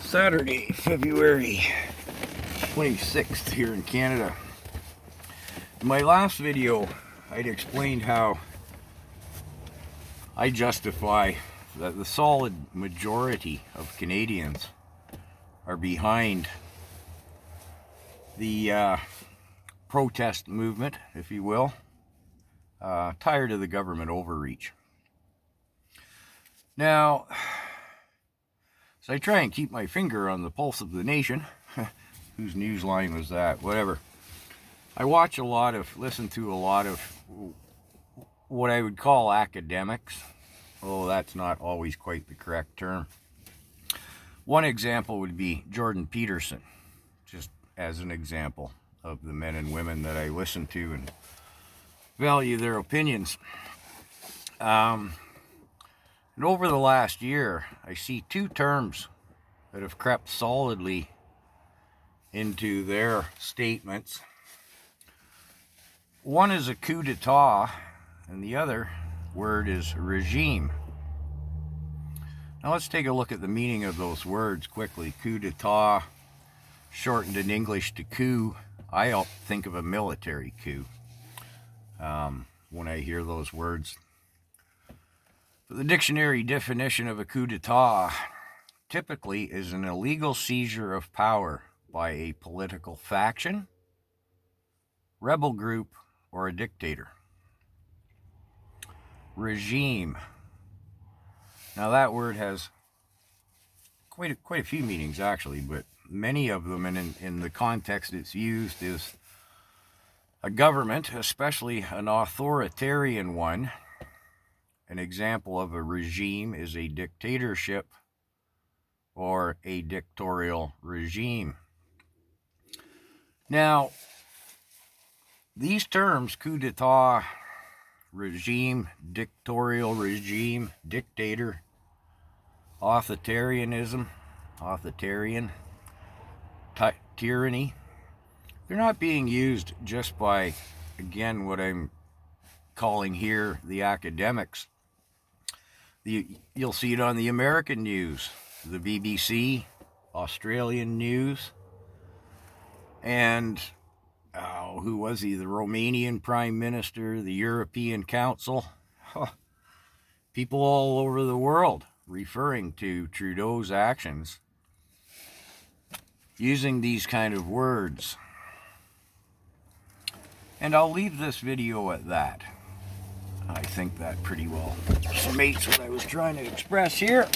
Saturday, February 26th here in Canada. In my last video, I'd explained how I justify that the solid majority of Canadians are behind the protest movement, if you will, tired of the government overreach. Now, so I try and keep my finger on the pulse of the nation. Whose newsline was that? Whatever. I watch listen to a lot of what I would call academics. Oh, that's not always quite the correct term. One example would be Jordan Peterson, just as an example of the men and women that I listen to and value their opinions. And over the last year, I see two terms that have crept solidly into their statements. One is a coup d'etat, and the other word is regime. Now let's take a look at the meaning of those words quickly. Coup d'etat, shortened in English to coup. I think of a military coup when I hear those words. The dictionary definition of a coup d'etat typically is an illegal seizure of power by a political faction, rebel group, or a dictator. Regime. Now that word has quite a few meanings actually, but many of them in the context it's used is a government, especially an authoritarian one. An example of a regime is a dictatorship or a dictatorial regime. Now, these terms, coup d'etat, regime, dictatorial regime, dictator, authoritarian, tyranny, they're not being used just by, again, what I'm calling here the academics. You'll see it on the American news, the BBC, Australian news, and who was he? The Romanian Prime Minister, the European Council. People all over the world referring to Trudeau's actions using these kind of words. And I'll leave this video at that. I think that pretty well summates what I was trying to express here.